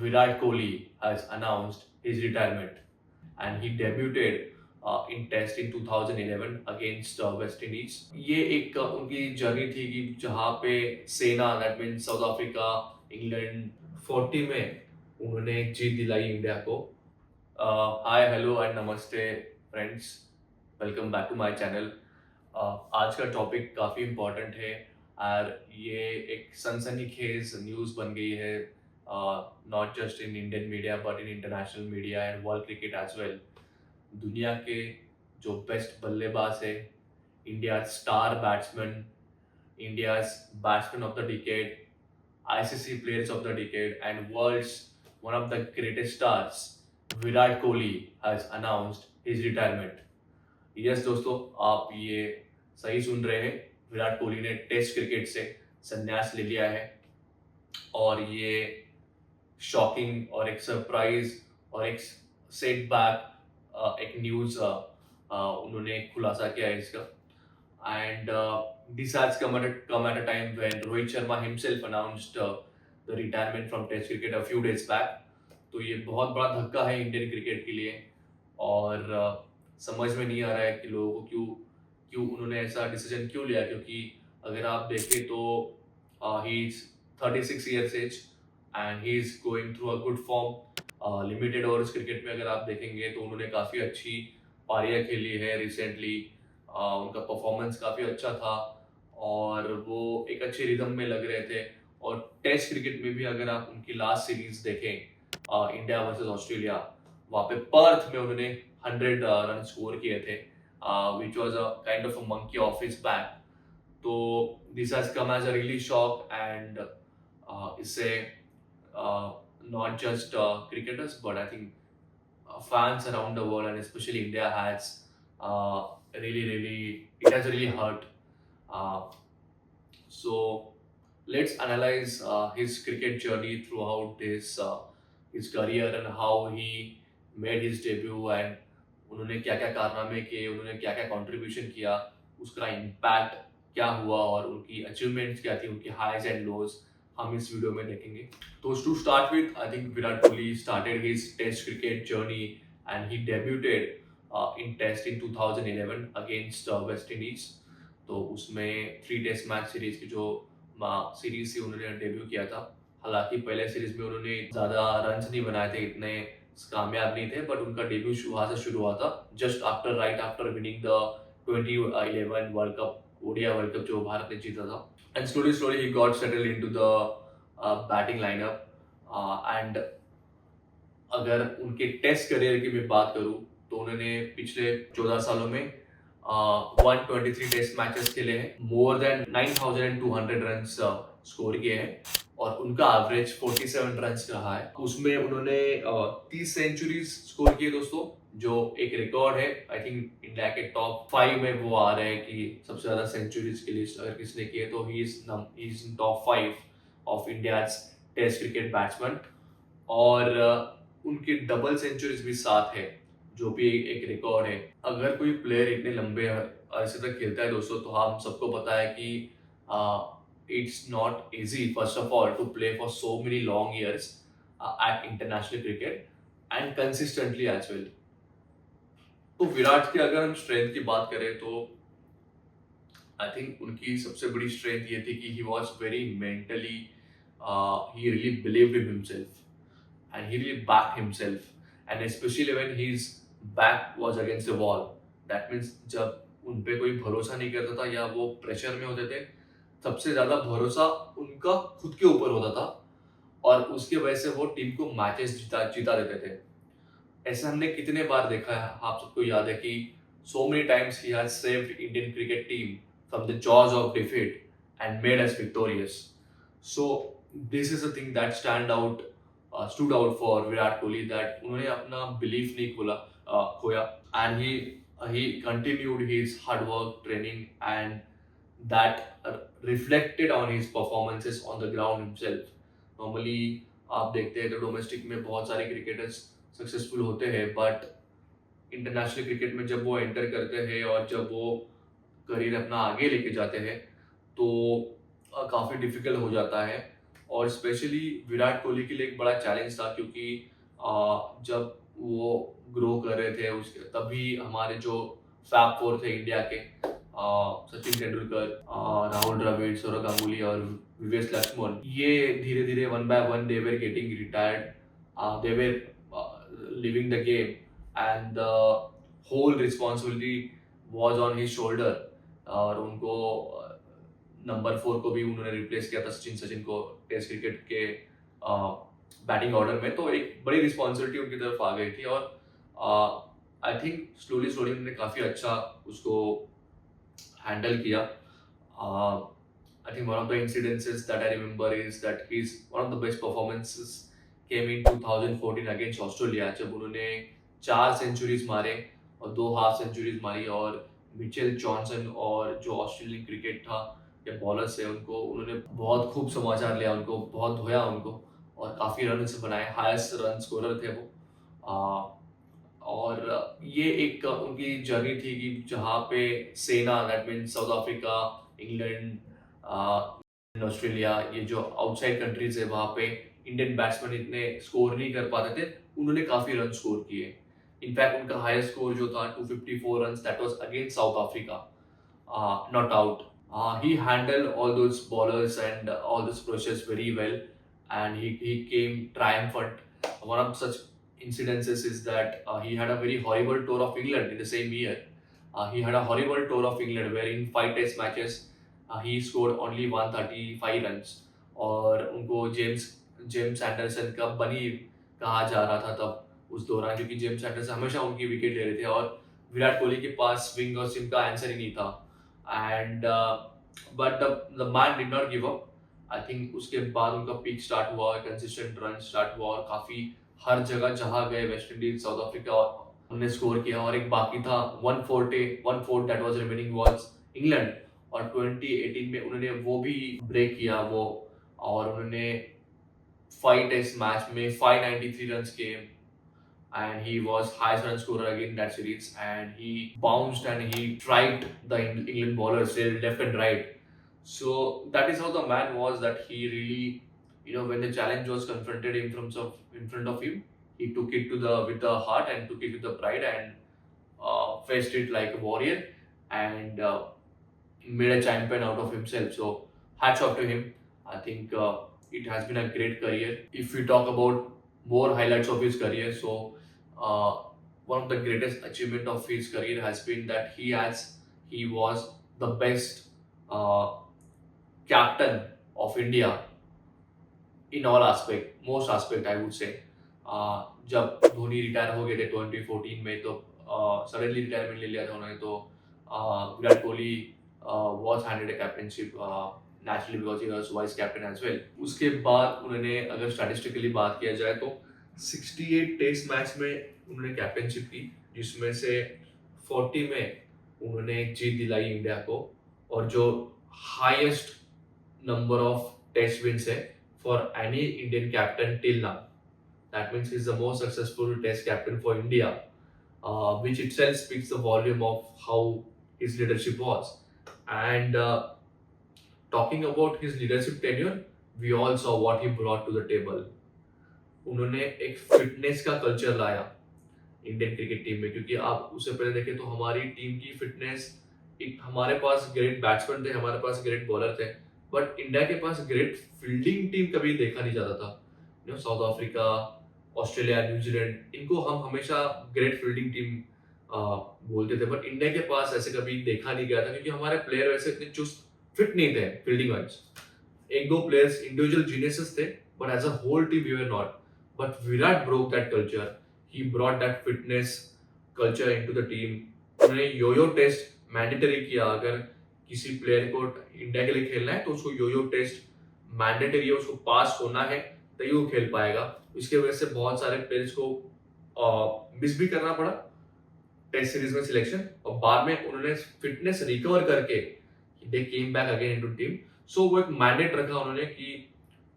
Virat Kohli has announced his retirement, and he debuted in Test in 2011 against West Indies. ये एक उनकी journey थी कि जहाँ पे SENA that mean South Africa, England 40 में उन्होंने जीत दिलाई इंडिया को. Hi hello and namaste friends, welcome back to my channel. आज का टॉपिक काफ़ी इम्पोर्टेंट है और ये एक सनसनीखेज न्यूज़ बन गई है, not just in Indian media but in international media and world cricket as well. दुनिया के जो बेस्ट बल्लेबाज है, India star batsman, India's batsman of the decade, ICC players of the decade, and world's one of the greatest stars, Virat Kohli has announced his retirement. Yes दोस्तों, आप ये सही सुन रहे हैं. विराट कोहली ने टेस्ट क्रिकेट से संन्यास ले लिया है और ये शॉकिंग और एक सरप्राइज और एक सेटबैक एक न्यूज़ उन्होंने खुलासा किया है इसका. And this has come at a time when Rohit Sharma himself announced the retirement from Test cricket a few days back. तो ये बहुत बड़ा धक्का है इंडियन क्रिकेट के लिए और समझ में नहीं आ रहा है कि लोगों को क्यों क्यों उन्होंने ऐसा डिसीजन क्यों लिया. क्योंकि अगर आप देखें तो he is 36 years age and he is going through a good form. Limited overs cricket में अगर आप देखेंगे तो उन्होंने काफ़ी अच्छी पारियां खेली है रिसेंटली. उनका परफॉर्मेंस काफ़ी अच्छा था और वो एक अच्छे रिदम में लग रहे थे. और टेस्ट क्रिकेट में भी अगर आप उनकी लास्ट सीरीज देखें, इंडिया वर्सेस ऑस्ट्रेलिया, वहाँ पे पर्थ में उन्होंने 100 रन स्कोर किए थे, which was a kind of a monkey off his back. तो this has come as a really shock and इससे not just cricketers but I think fans around the world and especially India has it has really hurt. So let's analyze his cricket journey throughout his career and how he made his debut and उन्होंने क्या क्या कारनामे किए, उन्होंने क्या क्या contribution किया, उसका इम्पैक्ट क्या हुआ और उनकी अचीवमेंट्स क्या थी, उनकी हाइज एंड लोज हम इस वीडियो में देखेंगे. तो to start with, I think Virat Kohli started his test cricket journey and he debuted in Test in 2011 against West Indies. तो उसमें 3 टेस्ट मैच सीरीज की जो सीरीज थी उन्होंने डेब्यू किया था. हालांकि पहले सीरीज में उन्होंने ज़्यादा रन्स नहीं बनाए थे, इतने कामयाब नहीं थे, बट उनका डेब्यू वहाँ से शुरू हुआ था just after winning the 2011 world cup, Odia world cup जो भारत ने जीता था. And slowly he got settled into the batting lineup. And अगर उनके टेस्ट करियर की मैं बात करूँ तो उन्होंने पिछले 14 सालों में 123 टेस्ट मैचेस खेले हैं, मोर देन 9,200 रन्स स्कोर किए हैं और उनका एवरेज 47 रन्स रहा है. उसमें उन्होंने 30 सेंचुरीज स्कोर किए दोस्तों, जो एक रिकॉर्ड है. आई थिंक इंडिया के टॉप 5 में वो आ रहे हैं कि सबसे ज्यादा सेंचुरीज की लिस्ट अगर किसने की है तो he is in top 5 of India's test cricket batsman. और उनकी डबल सेंचुरीज भी साथ है, जो भी एक रिकॉर्ड है. अगर कोई प्लेयर इतने लंबे अरसे तक खेलता है दोस्तों, तो हम सबको पता है कि it's not easy first of all to play for so many long years at international cricket and consistently as well. तो विराट की अगर हम स्ट्रेंथ की बात करें तो आई थिंक उनकी सबसे बड़ी स्ट्रेंथ ये थी कि he was very mentally, he really believed in himself and he really backed himself. And specially when his back was against the wall, that means जब उन पे कोई भरोसा नहीं करता था या वो प्रेशर में होते थे, सबसे ज्यादा भरोसा उनका खुद के ऊपर होता था और उसकी वजह से वो टीम को मैचेस जीता देते थे. ऐसा हमने कितने बार देखा है, आप सबको याद है कि so many times he has saved Indian cricket team from the jaws of defeat and made us victorious. So this is a thing that stood out for Virat Kohli, that उन्होंने अपना belief नहीं खोया and he continued his hard work, training, and that reflected on his performances on the ground himself. Normally आप देखते हैं तो domestic में बहुत सारे क्रिकेटर्स सक्सेसफुल होते हैं, बट इंटरनेशनल क्रिकेट में जब वो एंटर करते हैं और जब वो करियर अपना आगे लेके जाते हैं तो काफ़ी डिफिकल्ट हो जाता है. और स्पेशली विराट कोहली के लिए एक बड़ा चैलेंज था, क्योंकि जब वो ग्रो कर रहे थे उसके तभी हमारे जो फैब फोर थे इंडिया के, सचिन तेंदुलकर, राहुल द्रविड़, सौरव गांगुली और विवेक लक्ष्मण, ये धीरे धीरे one by one they were getting retired, they were leaving the game, and the whole responsibility was on his shoulder. और उनको नंबर 4 को भी उन्होंने रिप्लेस किया था, सचिन को टेस्ट क्रिकेट के बैटिंग ऑर्डर में, तो एक बड़ी रिस्पॉन्सिबिलिटी उनकी तरफ आ गई थी। और आई थिंक स्लोली स्लोली उन्होंने काफ़ी अच्छा उसको हैंडल किया। I think one of the incidences that I remember is that his one of the best performances came in 2014 against Australia, जब उन्होंने 4 सेंचुरीज मारे और 2 हाफ सेंचुरीज मारी, और मिचेल जॉनसन और जो ऑस्ट्रेलियन क्रिकेट था या बॉलर्स है उनको उन्होंने बहुत खूब समाचार लिया, उनको बहुत धोया उनको, और काफ़ी रन बनाए, हाईएस्ट रन स्कोरर थे वो। और ये एक उनकी जर्नी थी कि जहाँ पे SENA, that means south Africa, England, Australia, ये जो आउटसाइड कंट्रीज है वहाँ पे इंडियन बैट्समैन इतने स्कोर नहीं कर पाते थे, उन्होंने काफ़ी रन स्कोर किए। इनफैक्ट उनका हाईएस्ट स्कोर जो था 254 run, that was against south Africa, not out. He handled all those bowlers and all this process very well, and he came triumphant. One of such incidences is that he had a very horrible tour of England in the same year. He had a horrible tour of England where in 5 test matches he scored only 135 runs, और उनको James Anderson का बनी कहा जा रहा था तब उस दौरान, क्योंकि जेम्स एंडरसन हमेशा उनकी विकेट ले रहे थे और विराट कोहली के पास स्विंग और सिम का आंसर ही नहीं था। And but the man did not give up. I think उसके बाद उनका पीक स्टार्ट हुआ, कंसिस्टेंट रन स्टार्ट हुआ, और काफी हर जगह जहां गए, वेस्ट इंडीज, साउथ अफ्रीका, उन्होंने स्कोर किया। और एक बाकी था 140 that was remaining was England, और 2018 में उन्होंने वो भी ब्रेक किया वो, और उन्होंने 5 टेस्ट मैच में 593 रन के, and he was highest run scorer again in that series, and he bounced and he tried the England bowlers left and right. So that is how the man was, that he really, when the challenge was confronted in front of him, he took it with the heart and took it with the pride, and faced it like a warrior, and made a champion out of himself. So hats off to him. I think it has been a great career. If we talk about more highlights of his career, so one of the greatest achievement of his career has been that he was the best captain of India in all most aspect I would say. जब Dhoni retire हो गए थे 2014 में, तो suddenly retirement ले लिया था उन्होंने, तो Virat Kohli was handed a captainship naturally because he was vice captain as well. उसके बाद उन्होंने, अगर स्टैटिस्टिकली बात किया जाए तो 68 टेस्ट मैच में उन्होंने कैप्टनशिप की, जिसमें से 40 में उन्होंने जीत दिलाई इंडिया को, और जो highest number of test wins है for any Indian captain till now, that means he is the most successful test captain for India, which itself speaks the volume of how his leadership was. And talking about his leadership tenure, we all saw what he brought to the table. उन्होंने एक fitness का culture लाया Indian cricket team में, क्योंकि आप उससे पहले देखें तो हमारी टीम की फिटनेस, एक हमारे पास ग्रेट बैट्समैन थे, हमारे पास ग्रेट बॉलर थे, बट इंडिया के पास ग्रेट फील्डिंग टीम कभी देखा नहीं जाता था। साउथ अफ्रीका, ऑस्ट्रेलिया, न्यूजीलैंड, इनको हम हमेशा ग्रेट फील्डिंग टीम बोलते थे, बट इंडिया के पास ऐसे कभी देखा नहीं गया था, क्योंकि हमारे प्लेयर वैसे इतने चुस्त फिट नहीं थे फील्डिंग वाइज। एक दो प्लेयर्स इंडिविजुअल जीनियसेस थे, but as a whole team we were not. But Virat broke that culture. He brought that fitness culture into the team. उन्होंने यो-यो टेस्ट मैंडेटरी किया। अगर किसी प्लेयर को इंडिया के लिए खेलना है तो उसको यो-यो टेस्ट मैंडेटरी है, उसको पास होना है तभी वो खेल पाएगा। इसके वजह से बहुत सारे प्लेयर्स को मिस भी करना पड़ा टेस्ट सीरीज में सिलेक्शन, और बाद में उन्होंने फिटनेस रिकवर करके they came back again into team. So वो एक मैंडेट रखा उन्होंने कि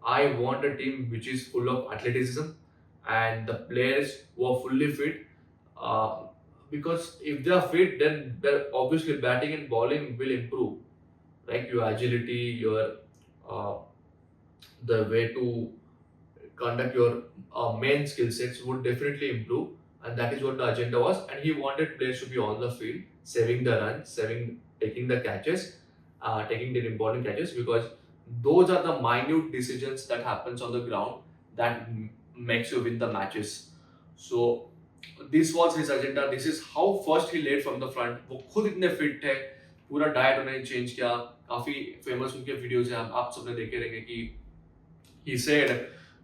I want a team which is full of athleticism and the players who are fully fit. Because if they are fit, then obviously batting and bowling will improve. Like your agility, your the way to conduct your main skill sets would definitely improve, and that is what the agenda was. And he wanted players to be on the field, saving the runs, taking the catches, taking the important catches, because those are the minute decisions that happens on the ground that makes you win the matches. So this was his agenda. This is how first he led from the front. वो खुद इतने fit है, पूरा diet उन्होंने change किया. काफी famous उनके videos हैं, आप सबने देखे रहेंगे कि he said,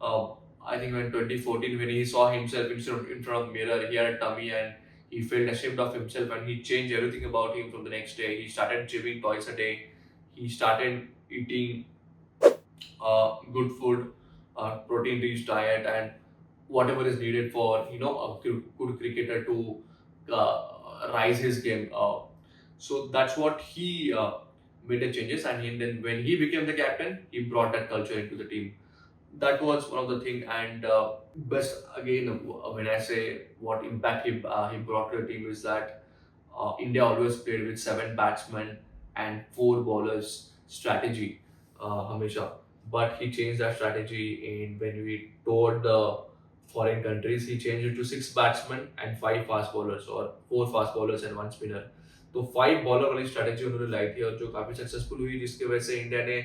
I think when 2014, when he saw himself in front of mirror, he had a tummy and he felt ashamed of himself, and he changed everything about him from the next day. He started gymming twice a day. He started eating good food, protein-rich diet, and whatever is needed for a good cricketer to rise his game. So that's what he made the changes, and then when he became the captain, he brought that culture into the team. That was one of the thing. And best again, when I say what impact he brought to the team is that India always played with 7 batsmen and 4 bowlers strategy, Hamisha. But he changed that strategy in when we toured the foreign countries. He changed it to 6 batsmen and 5 fast bowlers, or 4 fast bowlers and 1 spinner. तो 5 bowler वाली strategy उन्होंने लाई थी, और जो काफी successful हुई, जिसकी वजह से इंडिया ने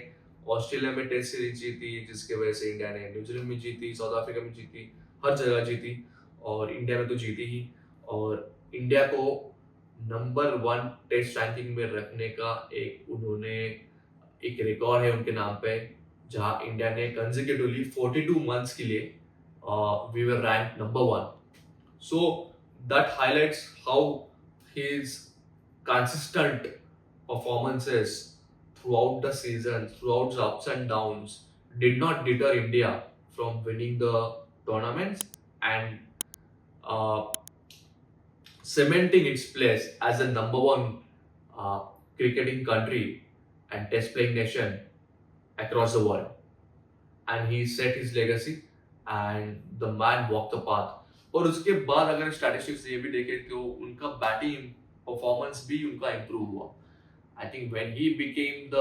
ऑस्ट्रेलिया में टेस्ट सीरीज जीती, जिसके वजह से इंडिया ने न्यूजीलैंड में जीती, साउथ अफ्रीका में जीती, हर जगह जीती, और इंडिया में तो जीती ही. और इंडिया को नंबर 1 टेस्ट रैंकिंग में रखने का उन्होंने एक रिकॉर्ड है उनके नाम पे, जहां इंडिया ने कंसेक्यूटिवली 42 मंथ्स के लिए we were rank number 1. So that highlights how his consistent performances throughout the season, throughout the ups and downs, did not deter India from winning the tournaments and uh, cementing its place as the number 1 cricketing country and test playing nation across the world. And he set his legacy, and the man walked the path. और उसके बाद अगर statistics ये भी देखें तो उनका batting performance भी उनका इम्प्रूव हुआ. I think when he became the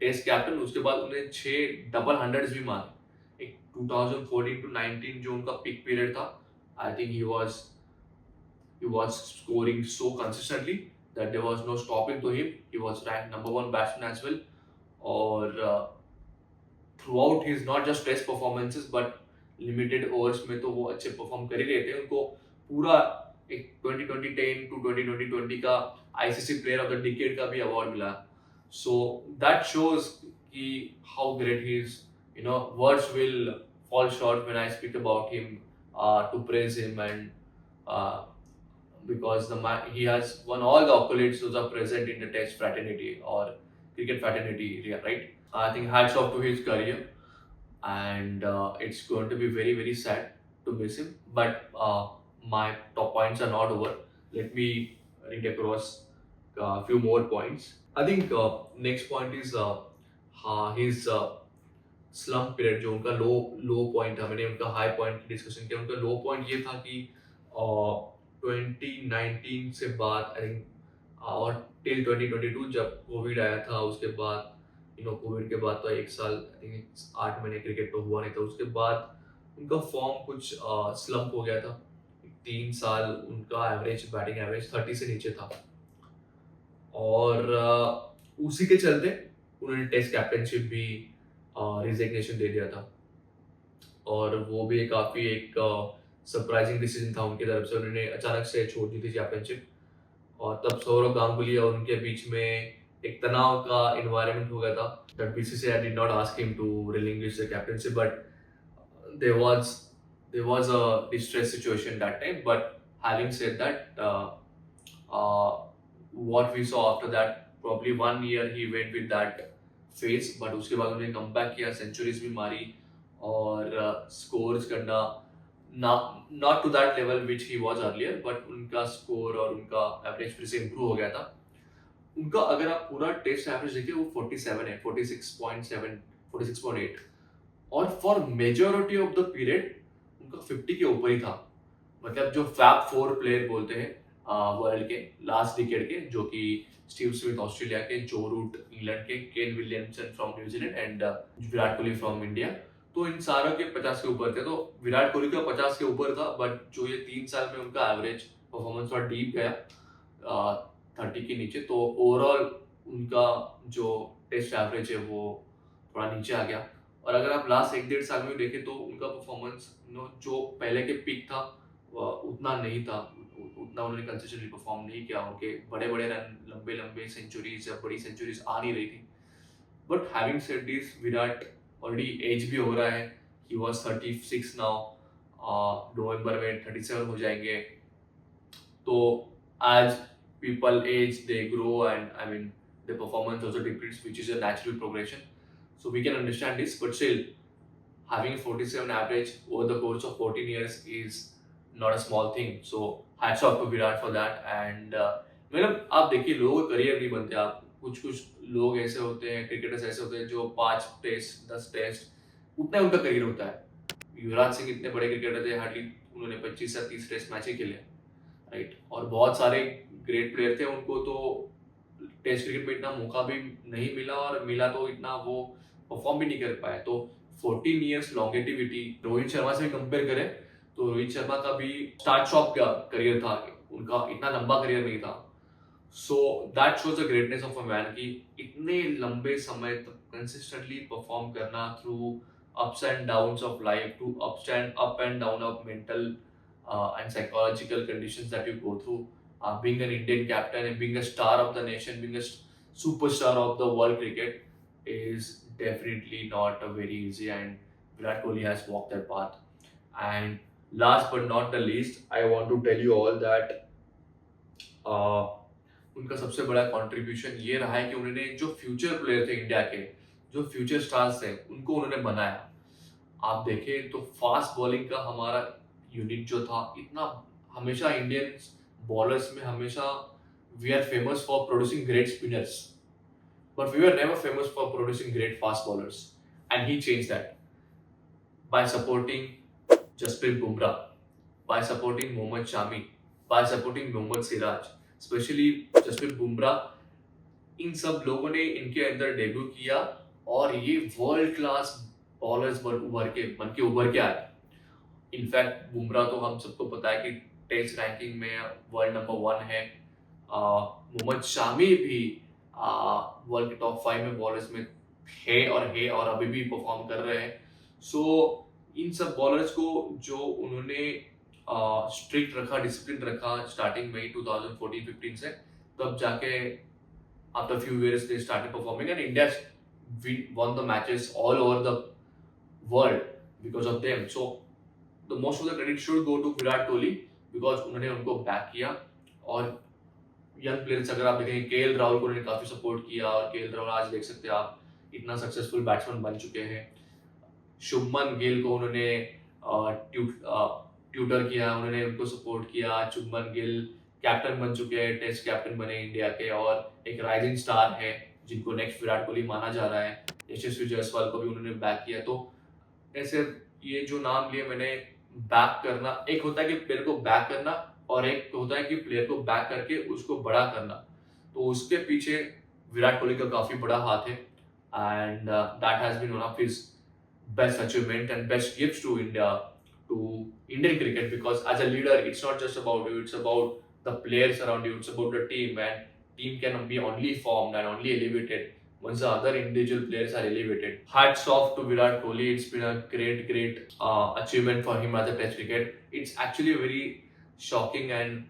test captain, उसके बाद उन्हें 6 डबल हंड्रेड्स भी मारे. एक 2014 to 19 जो उनका पीक पीरियड था, I think he was scoring so consistently that there was no stopping to him. He was ranked number 1 batsman as well. और throughout his not just test performances but limited overs में तो वो अच्छे perform कर ही रहे थे. उनको पूरा एक 2010 to 2020 का ICC player of the decade का भी अवार्ड मिला. सो दैट शोज कि how great he is. Words will fall short when I speak about him to praise him, and because he has won all the accolades those are present in the test fraternity or cricket fraternity area, right? I think hats off to his career, and it's going to be very very sad to miss him. But my top points are not over. Let me read across a few more points. I think next point is his slump period. जो उनका लो point था, मैंने उनका high point discussion किया. उनका लो point ये था कि 2019 से बाद आई थिंक और टिल 2022 जब कोविड आया था, उसके बाद कोविड के बाद तो 1 साल 8 महीने क्रिकेट तो हुआ नहीं था. उसके बाद उनका फॉर्म कुछ स्लम्प हो गया था. 3 साल उनका बैटिंग एवरेज 30 से नीचे था, और उसी के चलते उन्होंने टेस्ट कैप्टनशिप भी रिजिग्नेशन दे दिया था. और वो भी काफ़ी एक सरप्राइजिंग डिसीजन था उनकी तरफ से. उन्होंने अचानक से छोड़ दी थी चैंपियनशिप, और तब सौरव गांगुली और उनके बीच में एक तनाव का एनवायरनमेंट हो गया था. That BCCI did not ask him to relinquish the captaincy, but there was a distress situation that time. But having said that, what we saw after that, probably 1 year he went with that phase, but उसके बाद उन्होंने come back किया, centuries भी मारी, और scores करना not to that level which he was earlier, but उनका score और उनका एवरेज फिर से इम्प्रूव हो गया था. उनका अगर आप पूरा टेस्ट एवरेज देखिए वो 47 है, 46.7, 46.8, और for majority of the period उनका 50 के ऊपर ही था. मतलब जो फैब 4 प्लेयर बोलते हैं, वर्ल्ड के लास्ट डिकेड के, जो कि स्टीव स्मिथ ऑस्ट्रेलिया के, जो रूट इंग्लैंड के, Kane Williamson from New Zealand and Virat Kohli from India. तो इन सारों के 50 के ऊपर थे। तो विराट कोहली का 50 के ऊपर था, बट जो ये 3 साल में उनका एवरेज परफॉर्मेंस थोड़ा डीप गया 30 के नीचे। तो ओवरऑल उनका जो टेस्ट एवरेज है वो थोड़ा नीचे आ गया। और अगर आप लास्ट 1-1.5 साल में देखें तो उनका परफॉर्मेंस जो पहले के पीक था उतना नहीं था, उतना उन्होंने कंसिस्टेंटली परफॉर्म नहीं किया। उनके बड़े बड़े रन, लंबे लंबे सेंचुरीज या बड़ी सेंचुरीज आ नहीं रही थी। But having said this, Virat already age भी हो रहा है। ही वॉज 36 नाउ, नवंबर में 37 हो जाएंगे। तो as people age, they grow, and I mean the performance also decreases, which is a natural progression. So we can understand this, but still having a 47 average over the course of 14 years is not a small thing. So hats off to Virat for that. And मतलब आप देखिए, लोगों का career नहीं बनते। आप कुछ लोग ऐसे होते हैं, क्रिकेटर्स ऐसे होते हैं जो 5 टेस्ट 10 टेस्ट उतना उनका करियर होता है। युवराज सिंह इतने बड़े क्रिकेटर थे, हार्डली उन्होंने 25 या 30 टेस्ट मैच ही खेले, राइट। और बहुत सारे ग्रेट प्लेयर थे, उनको तो टेस्ट क्रिकेट में इतना मौका भी नहीं मिला, और मिला तो इतना वो परफॉर्म भी नहीं कर पाए। तो 14 इयर्स लॉन्गेटिविटी, रोहित शर्मा से भी कंपेयर करें तो रोहित शर्मा का भी स्टार्ट शॉप का करियर था, उनका इतना लंबा करियर नहीं था। So that shows the greatness of a man कि इतने लंबे समय तक कंसिस्टेंटली परफॉर्म करना through ups and downs of life, to up and down of mental and psychological conditions that you go through. Being an Indian captain and being a star of the nation, being a superstar of the world cricket is definitely not a very easy, and Virat Kohli has walked that path. And last but not the least, I want to tell you all that उनका सबसे बड़ा contribution ये रहा है कि उन्होंने जो future player थे इंडिया के, जो फ्यूचर स्टार्स थे, उनको उन्होंने बनाया। आप देखें तो फास्ट बॉलिंग का हमारा यूनिट जो था, इतना हमेशा इंडियन बॉलर्स में हमेशा we are famous for producing great spinners, but we were never famous for producing great fast bowlers, and he change that by supporting Jasprit Bumrah, by supporting Mohammed Shami, by supporting Mohammed Siraj, specially Jasprit Bumrah. इन सब लोगों ने इनके अंदर डेब्यू किया और ये वर्ल्ड क्लास बॉलर्स बन के उभर के आए। इनफैक्ट बुमराह तो हम सबको पता है कि टेस्ट रैंकिंग में वर्ल्ड नंबर 1 है। मोहम्मद शामी भी वर्ल्ड के टॉप 5 में बॉलर्स में है और अभी भी परफॉर्म कर रहे हैं। सो इन सब बॉलर्स को जो उन्होंने स्ट्रिक्ट रखा, डिसिप्लिन रखा स्टार्टिंग में 2014-15 से, तब जाके after a few years they started performing, and India won the matches all over the world because of them. So the most of the credit should go to Virat Kohli because उन्होंने उनको back किया। और young players अगर आप देखें, KL Rahul को उन्होंने काफी सपोर्ट किया, और केएल राहुल आज देख सकते हैं आप इतना सक्सेसफुल बैट्समैन बन चुके हैं। शुभमन गिल को उन्होंने ट्यूटर किया, उन्होंने उनको सपोर्ट किया। शुभमन गिल कैप्टन बन चुके हैं, टेस्ट कैप्टन बने इंडिया के, और एक राइजिंग स्टार है जिनको नेक्स्ट विराट कोहली माना जा रहा है। यशस्वी जायसवाल को भी उन्होंने बैक किया। तो ऐसे ये जो नाम लिए मैंने, बैक करना, एक होता है कि प्लेयर को बैक करना, और एक होता है कि प्लेयर को बैक करके उसको बड़ा करना। तो उसके पीछे विराट कोहली का काफी बड़ा हाथ है, and that has been one of his best achievement and best gifts to India, to Indian cricket, because as a leader it's not just about you, it's about the players around you, it's about the team, and team can be only formed and only elevated once the other individual players are elevated. Hats off to Virat Kohli, it's been a great achievement for him as a test cricket. It's actually a very shocking and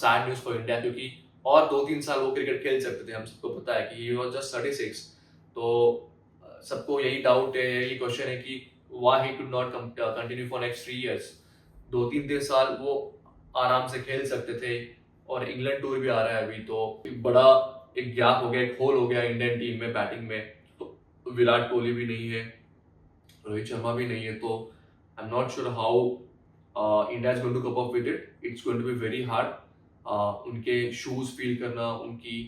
sad news for India, क्योंकि और 2-3 साल वो cricket खेल सकते थे। हम सबको पता है कि he was just 36। तो सबको यही डाउट है, यही क्वेश्चन है कि why he could not continue for next 3 years। 2-3 साल वो आराम से खेल सकते थे, और इंग्लैंड टूर भी आ रहा है अभी, तो बड़ा एक गैप हो गया, एक होल हो गया इंडियन टीम में बैटिंग में। तो विराट कोहली भी नहीं है, रोहित शर्मा भी नहीं है, तो I am not sure how India is going to cope up with it. It's going to be very hard. उनके शूज फील करना, उनकी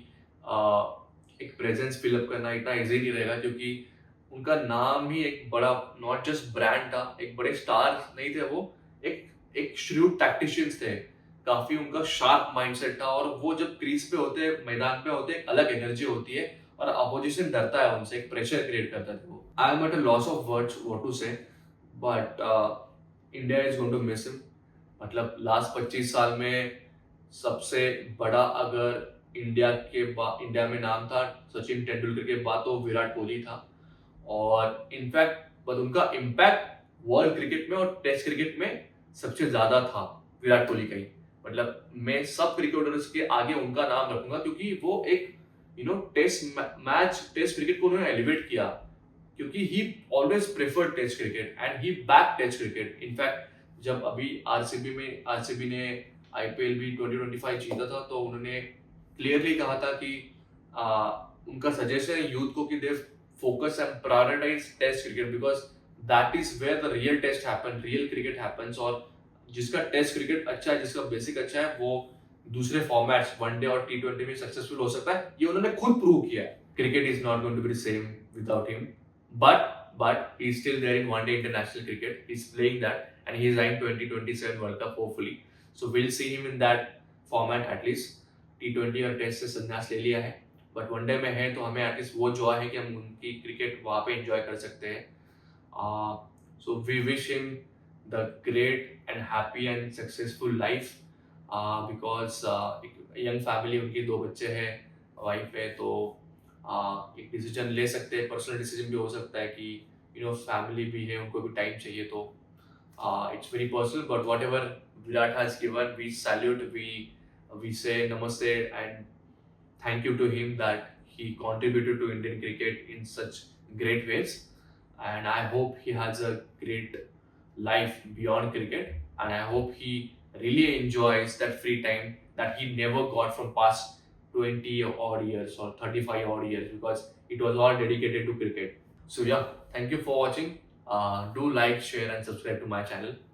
एक प्रेजेंस फिलअप करना इतना इजी नहीं रहेगा, क्योंकि उनका नाम ही एक बड़ा, नॉट जस्ट ब्रांड था, एक बड़े स्टार नहीं थे वो, एक श्रूड टैक्टिशियंस थे। काफी उनका शार्प माइंडसेट था, और वो जब क्रीज पे होते, मैदान पे होते, एक अलग एनर्जी होती है और अपोजिशन डरता है उनसे, एक प्रेशर क्रिएट करता है वो। I am at a loss of words what to say, but India is going to miss him. मतलब लास्ट 25 साल में सबसे बड़ा अगर इंडिया में नाम था सचिन तेंदुलकर के बाद तो विराट कोहली था। और इनफैक्ट बट उनका इम्पैक्ट वर्ल्ड क्रिकेट में और टेस्ट क्रिकेट में सबसे ज्यादा था विराट कोहली का ही। मतलब मैं सब क्रिकेटर्स के आगे उनका नाम रखूंगा, क्योंकि वो एक टेस्ट क्रिकेट को उन्होंने एलिवेट किया, क्योंकि he always prefer test cricket and he back test cricket. In fact जब अभी आरसीबी ने आईपीएल भी 2025 जीता था, तो उन्होंने क्लियरली कहा था कि उनका सजेशन है यूथ को कि they focus and prioritize test cricket, because that is where the real test happen, real cricket happens. और जिसका टेस्ट क्रिकेट अच्छा है, जिसका बेसिक अच्छा है, वो दूसरे फॉर्मेट्स वनडे और टी20 में सक्सेसफुल हो सकता है। ये उन्होंने खुद प्रूव किया है। Cricket is not going to be the same without him, but he's still there in one day international cricket. He's playing that, and he's eyeing 2027 World Cup hopefully. So we'll see him in that format at least. T20 और test से संन्यास ले लिया है, but one day में है तो हमें एटलीस्ट वो जॉय है कि हम उनकी क्रिकेट वहाँ पे एंजॉय कर सकते हैं। So we wish him the great and happy and successful life, because young family, उनकी 2 बच्चे हैं, वाइफ है, तो एक डिसीजन ले सकते हैं। पर्सनल डिसीजन भी हो सकता है कि फैमिली भी है, उनको भी टाइम चाहिए, तो it's very personal. But whatever Virat has given, we salute, we say namaste and thank you to him that he contributed to Indian cricket in such great ways. And I hope he has a great life beyond cricket, and I hope he really enjoys that free time that he never got from past 20 odd years or 35 odd years, because it was all dedicated to cricket. So yeah, thank you for watching. Do like, share and subscribe to my channel.